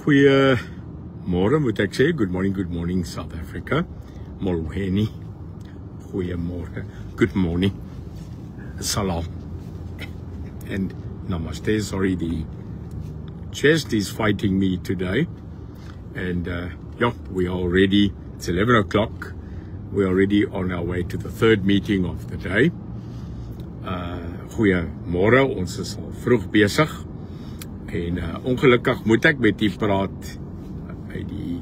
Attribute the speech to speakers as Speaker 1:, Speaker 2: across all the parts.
Speaker 1: Goeiemorgen moet ek sê. Good morning South Africa. Molweni. Goeiemorgen. Good morning. Salam. And namaste. Sorry, the chest is fighting me today. And we are already, it's 11 o'clock. We're already on our way to the third meeting of the day. Goeiemorgen, ons is al vroeg besig. En ongelukkig moet ek met u praat uit die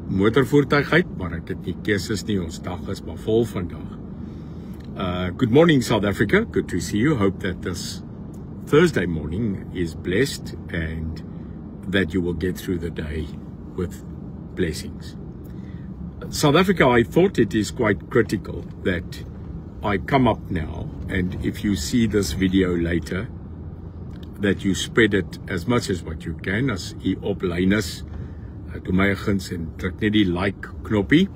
Speaker 1: motorvoertuig uit, maar ek het nie keuses nie, ons dag is maar vol vandag. Good morning South Africa, good to see you. Hope that this Thursday morning is blessed and that you will get through the day with blessings. South Africa, I thought it is quite critical that I come up now, and if you see this video later, that you spread it as much as what you can. As u oplyn is, toe my guns en druk net die like knoppie,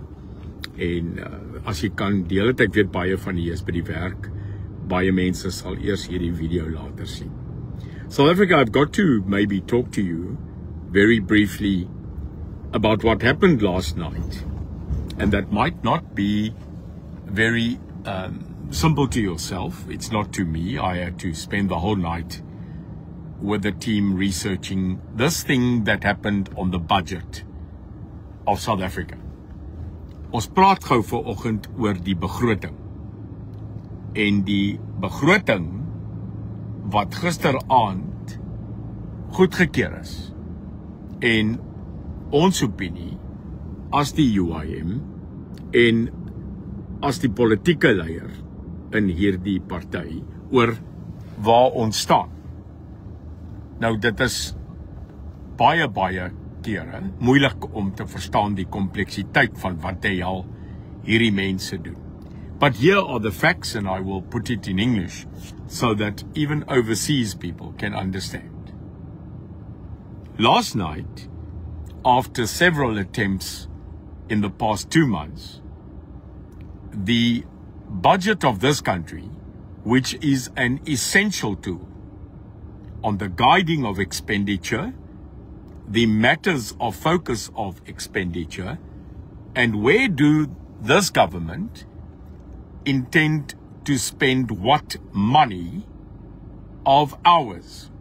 Speaker 1: en as jy kan deel het, ek weet baie van julle is by die werk, baie mense sal eers hierdie video later sien. South Africa, I've got to maybe talk to you very briefly about what happened last night, and that might not be very simple to yourself. It's not to me. I had to spend the whole night with the team researching this thing that happened on the budget of South Africa. Ons praat gou vanoggend oor die begroting. En die begroting wat gisteraand goedgekeur is. En ons opinie as die UIM en as die politieke leier in hierdie party oor waar ons staan. Nou dit is baie kere moeilik om te verstaan die kompleksiteit van wat hierdie mense doen. But here are the facts, and I will put it in English so that even overseas people can understand. Last night, after several attempts in the past 2 months, the budget of this country, which is an essential tool on the guiding of expenditure, the matters of focus of expenditure, and where do this government intend to spend what money of ours.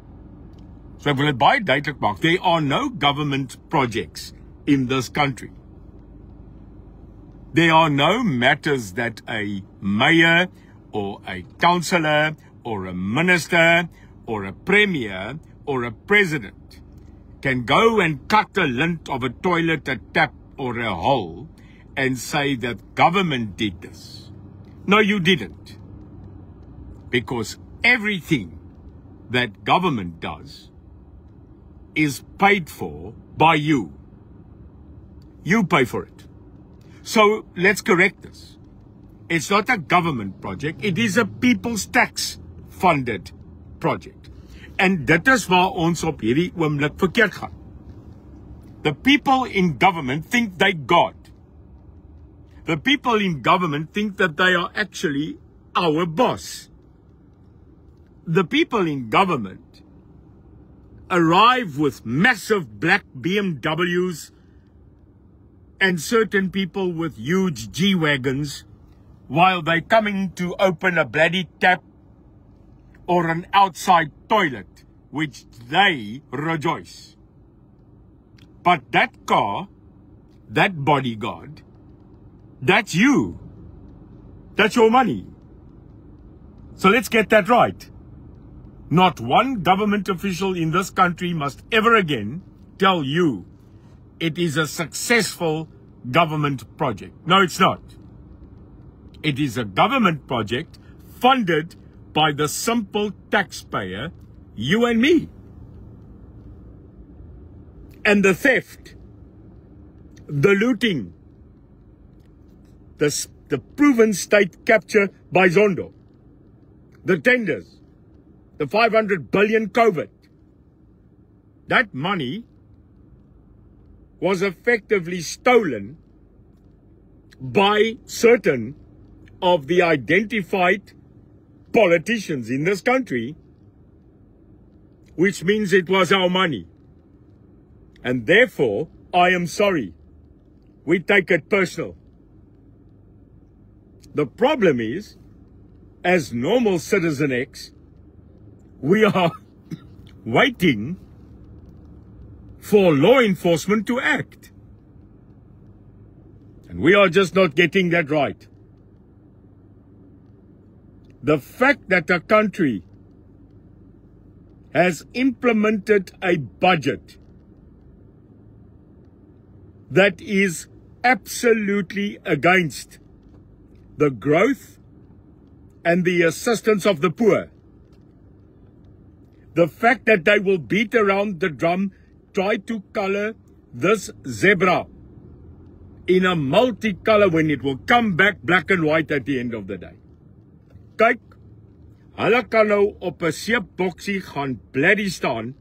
Speaker 1: So ek wil dit baie duidelik maak, there are no government projects in this country. There are no matters that a mayor or a councillor or a minister or a premier or a president can go and cut the lint of a toilet, a tap or a hole and say that government did this. No, you didn't. Because everything that government does is paid for by you. You pay for it. So let's correct this. It's not a government project. It is a people's tax funded project. En dit is waar ons op hierdie oomblik verkeerd gaan. The people in government think they God. The people in government think that they are actually our boss. The people in government arrive with massive black BMWs and certain people with huge G-Wagons while they're coming to open a bloody tap or an outside toilet, which they rejoice. But that car, that bodyguard, that's you. That's your money. So let's get that right. Not one government official in this country must ever again tell you it is a successful government project. No, it's not. It is a government project funded by the simple taxpayer, you and me. And the theft, the looting, the proven state capture by Zondo, the tenders, the 500 billion COVID, that money was effectively stolen by certain of the identified politicians in this country, which means it was our money. And therefore, I am sorry. We take it personal. The problem is, as normal Citizen X, we are waiting for law enforcement to act. And we are just not getting that right. The fact that a country has implemented a budget that is absolutely against the growth and the assistance of the poor. The fact that they will beat around the drum, try to color this zebra in a multicolor when it will come back black and white at the end of the day. Kyk, hulle kan nou op 'n seepboksie gaan bladdy staan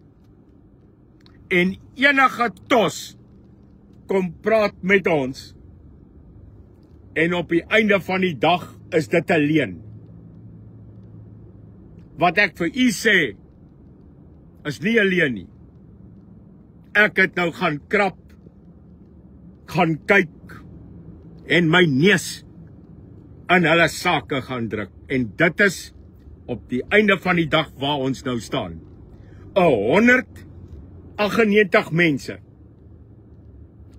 Speaker 1: en enige tos kom praat met ons. En op die einde van die dag is dit 'n leuen. Wat ek vir u sê is nie 'n leuen nie. Ek het nou gaan krap, gaan kyk en my neus in hulle sake gaan druk. En dit is op die einde van die dag waar ons nou staan. 198 mense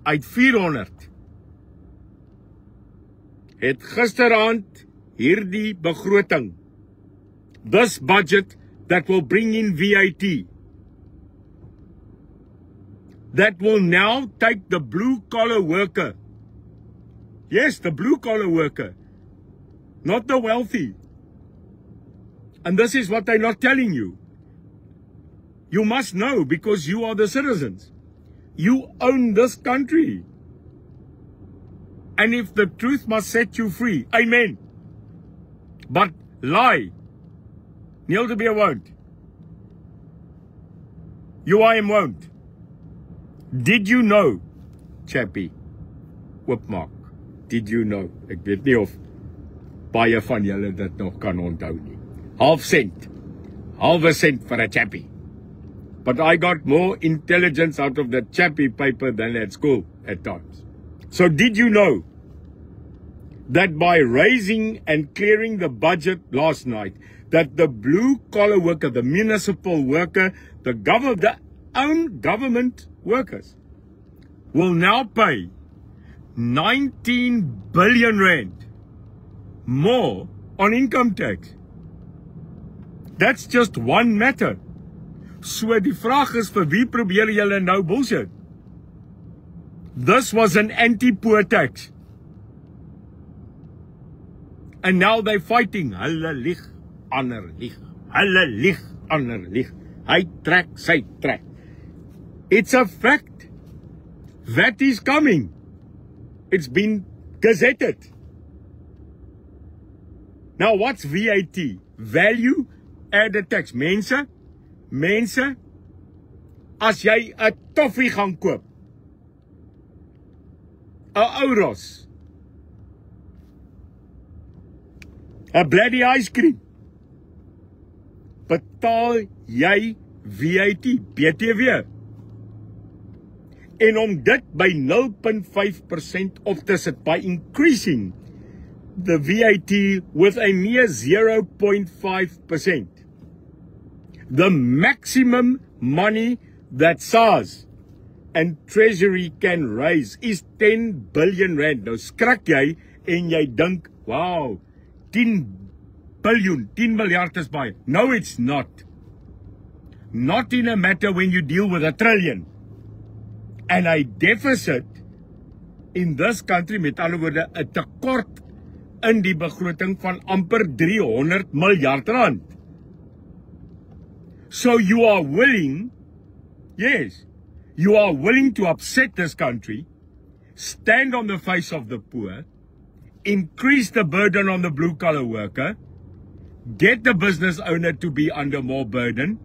Speaker 1: uit 400 het gisteraand hierdie begroting, this budget that will bring in VAT, that will now take the blue-collar worker, yes, the blue-collar worker, not the wealthy. And this is what they're not telling you. You must know because you are the citizens. You own this country. And if the truth must set you free, amen. But lie, Neil de Beer won't. UIM won't. Did you know, Chappie, Whipmark, did you know, ek weet nie of baie van julle dit nog kan onthou nie. Half cent vir 'n Chappie. But I got more intelligence out of that Chappie paper than at school at times. So did you know that by raising and clearing the budget last night, that the blue-collar worker, the municipal worker, the own government workers will now pay 19 billion rand more on income tax? That's just one matter. So die vraag is, vir wie probeer julle nou bullshit? This was an anti-poor tax. And now they're fighting. Hulle lieg, ander lieg. Hulle lieg, ander lieg. Hy trek, sy trek. It's a fact. That is coming. It's been gazetted. Now what's VAT? Value added tax. Mense, as jy 'n toffie gaan koop, 'n Ouros, 'n bladdy ice cream, betaal jy VAT, BTW. En om dit by 0.5% op te sit, by increasing the VAT with a mere 0.5%. The maximum money that SARS and Treasury can raise is 10 billion rand. Nou skrik jy en jy dink, wow, 10 miljard is baie. No, it's not. Not in a matter when you deal with 1 trillion. And a deficit in this country, met ander woorde, 'n tekort in die begroting van amper 300 miljard rand. So you are willing, yes, you are willing to upset this country, stand on the face of the poor, increase the burden on the blue-collar worker, get the business owner to be under more burden,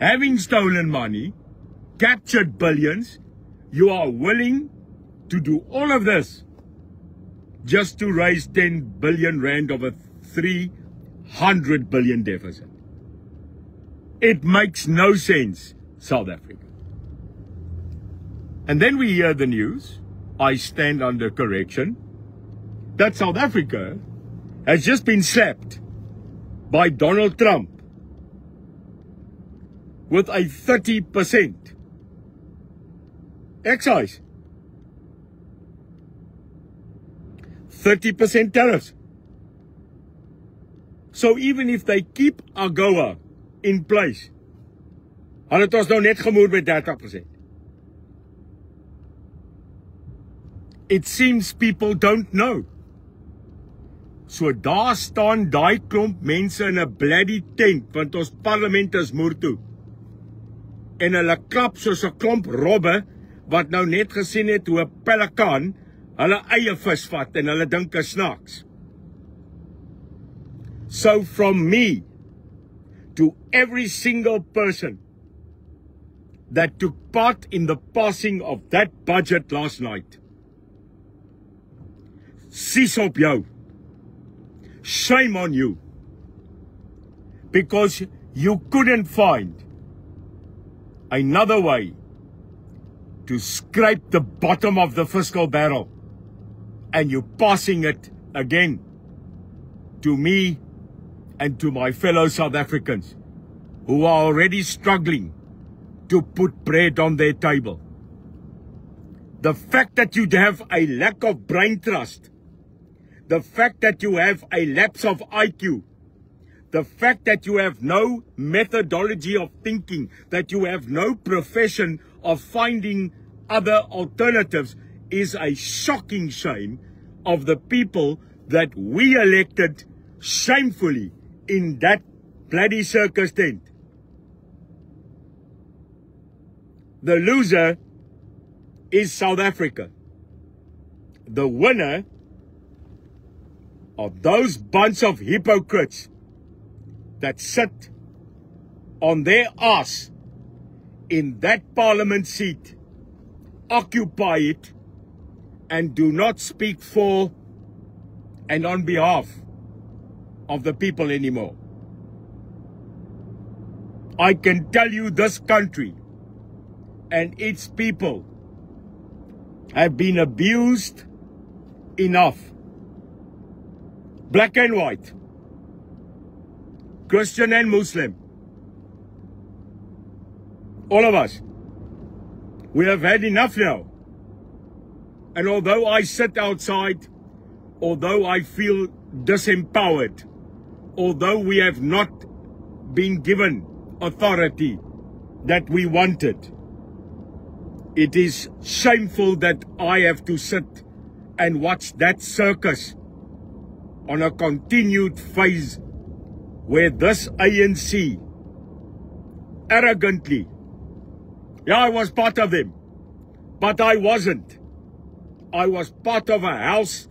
Speaker 1: having stolen money, captured billions. You are willing to do all of this just to raise 10 billion rand of a 300 billion deficit. It makes no sense, South Africa. And then we hear the news, I stand under correction, that South Africa has just been slapped by Donald Trump with a 30% excise, 30% tariffs. So even if they keep AGOA in place, hulle het ons nou net gemoer met 30%. It seems people don't know. So daar staan daai klomp mense in 'n bloody tent, want ons parlement is moer toe. En hulle klap soos 'n klomp robbe wat nou net gesien het hoe 'n pelikaan hulle eie vis vat en hulle dink is snaaks. So from me to every single person that took part in the passing of that budget last night, sis op jou. Shame on you. Because you couldn't find another way to scrape the bottom of the fiscal barrel, and you're passing it again to me and to my fellow South Africans who are already struggling to put bread on their table. The fact that you have a lack of brain trust, the fact that you have a lapse of IQ, the fact that you have no methodology of thinking, that you have no profession of finding other alternatives is a shocking shame of the people that we elected shamefully in that bloody circus tent. The loser is South Africa. The winner of those bunch of hypocrites that sit on their ass in that parliament seat, occupy it, and do not speak for and on behalf of the people anymore. I can tell you this country and its people have been abused enough. Black and white, Christian and Muslim, all of us, we have had enough now. And although I sit outside, although I feel disempowered, although we have not been given authority that we wanted, it is shameful that I have to sit and watch that circus on a continued phase where this ANC arrogantly, yeah, I was part of them, but I wasn't. I was part of a house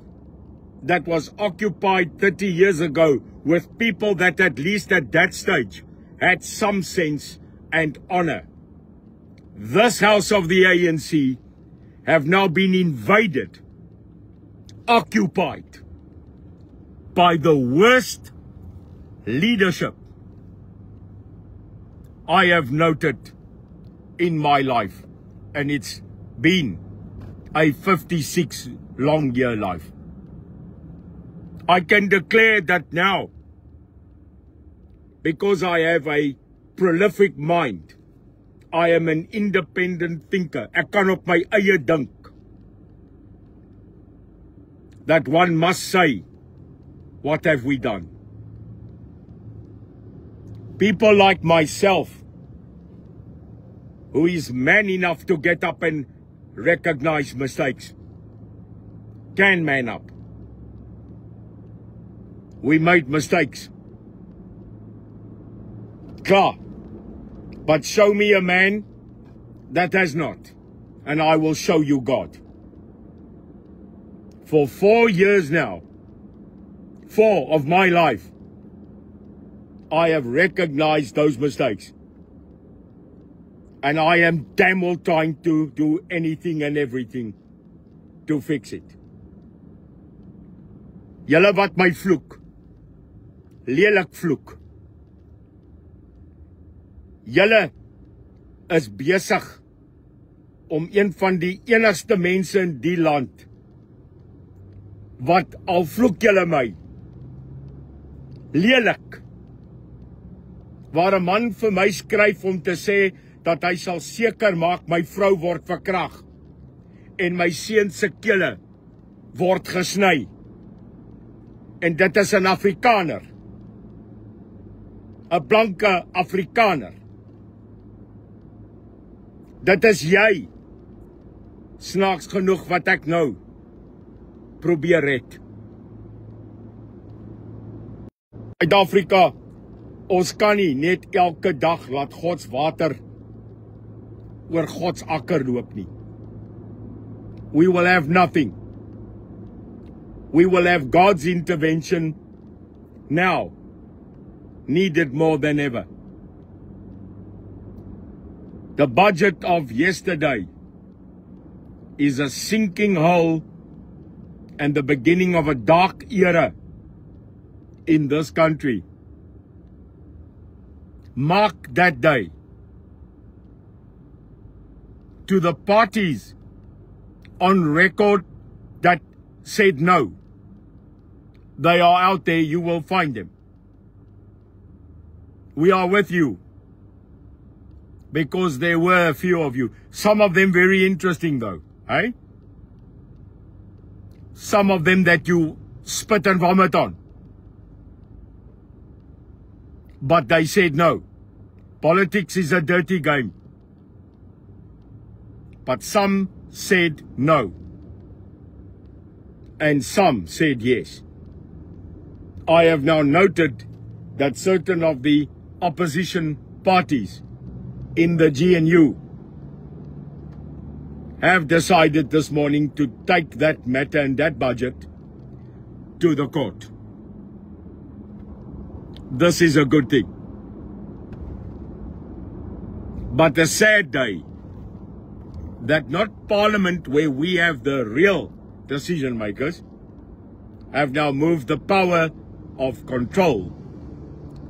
Speaker 1: that was occupied 30 years ago with people that at least at that stage had some sense and honor. This house of the ANC have now been invaded, occupied by the worst leadership I have noted in my life, and it's been a 56 long year life. I can declare that now because I have a prolific mind. I am an independent thinker. Ek kan op my eie dink. That one must say, what have we done? People like myself, who is man enough to get up and recognize mistakes, can man up. We made mistakes. Klar. But show me a man that has not, and I will show you God. For 4 years now, 4 of my life, I have recognized those mistakes. And I am damn well trying to do anything and everything to fix it. Julle wat my vloek, lelik vloek. Julle is besig om een van die enigste mense in die land wat al vloek julle my lelik, waar 'n man vir my skryf om te sê dat hy sal seker maak my vrou word verkragt en my seun se kele word gesny. En dit is 'n Afrikaner, 'n blanke Afrikaner. Dit is jy, snaaks genoeg wat ek nou probeer red. Suid-Afrika, ons kan nie net elke dag laat God se water oor God se akker loop nie. We will have nothing. We will have God's intervention now, needed more than ever. The budget of yesterday is a sinking hole and the beginning of a dark era in this country. Mark that day. To the parties on record that said no, they are out there, you will find them. We are with you, because there were a few of you. Some of them very interesting though, eh? Some of them that you spit and vomit on. But they said no. Politics is a dirty game. But some said no. And some said yes. I have now noted that certain of the opposition parties in the GNU have decided this morning to take that matter and that budget to the court. This is a good thing. But a sad day that not Parliament, where we have the real decision makers, have now moved the power of control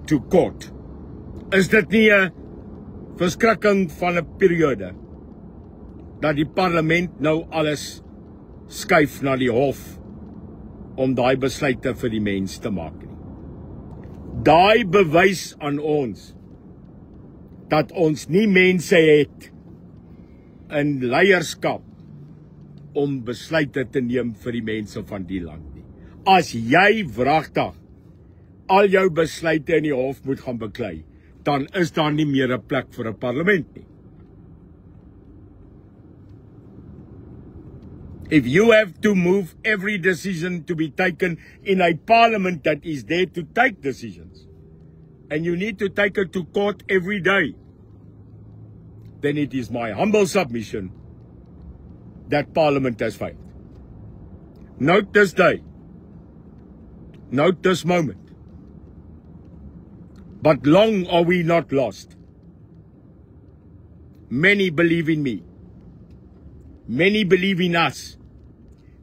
Speaker 1: to court. Is dit nie 'n verskrikking van 'n periode dat die parlement nou alles skuif na die hof om daai besluite vir die mens te maak nie? Daai bewys aan ons dat ons nie mense het in leierskap om besluite te neem vir die mense van die land nie. As jy wragtig al jou besluite in die hof moet gaan beklei, dan is daar nie meer 'n plek vir 'n parlement nie. If you have to move every decision to be taken in a parliament that is there to take decisions, and you need to take it to court every day, then it is my humble submission that Parliament has failed. Note this day. Note this moment. But long are we not lost. Many believe in me. Many believe in us.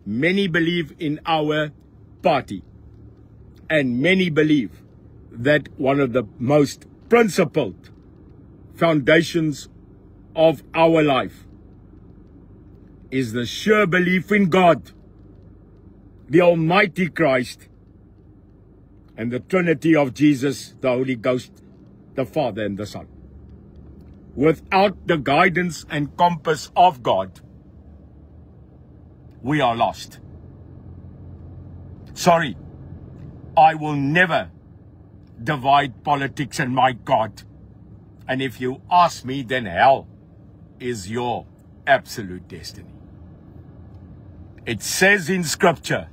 Speaker 1: Many believe in our party. And many believe that one of the most principled foundations of our life is the sure belief in God, the Almighty Christ, and the Trinity of Jesus, the Holy Ghost, the Father and the Son. Without the guidance and compass of God, we are lost. Sorry, I will never divide politics and my God. And if you ask me, then hell is your absolute destiny. It says in Scripture,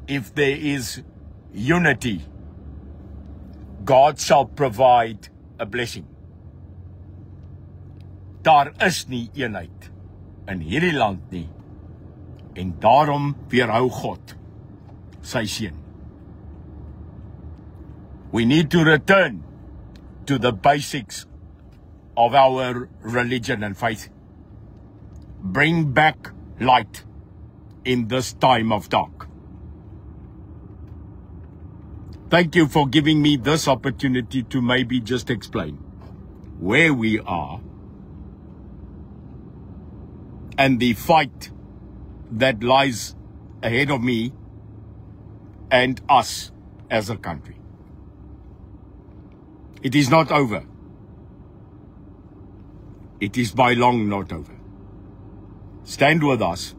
Speaker 1: if there is unity, God shall provide a blessing. Daar is nie eenheid in hierdie land nie, en daarom weerhou God sy seun. We need to return to the basics of our religion and faith. Bring back light in this time of dark. Thank you for giving me this opportunity to maybe just explain where we are and the fight that lies ahead of me and us as a country. It is not over. It is by long not over. Stand with us,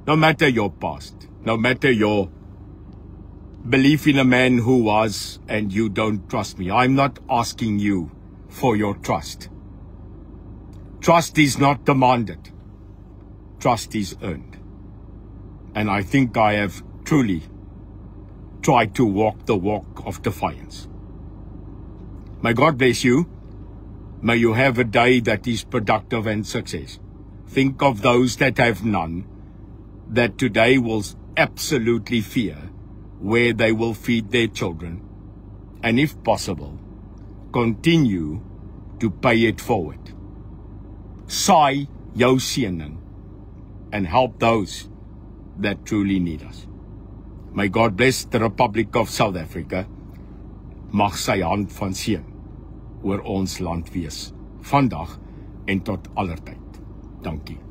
Speaker 1: no matter your past, no matter your belief in a man who was and you don't trust me. I'm not asking you for your trust. Trust is not demanded. Trust is earned. And I think I have truly tried to walk the walk of defiance. May God bless you. May you have a day that is productive and success. Think of those that have none, that today will absolutely fear where they will feed their children. And if possible, continue to pay it forward. Saai jou seëning and help those that truly need us. May God bless the Republic of South Africa. Mag sy hand van seën oor ons land wees, vandag en tot allertyd. Dankie.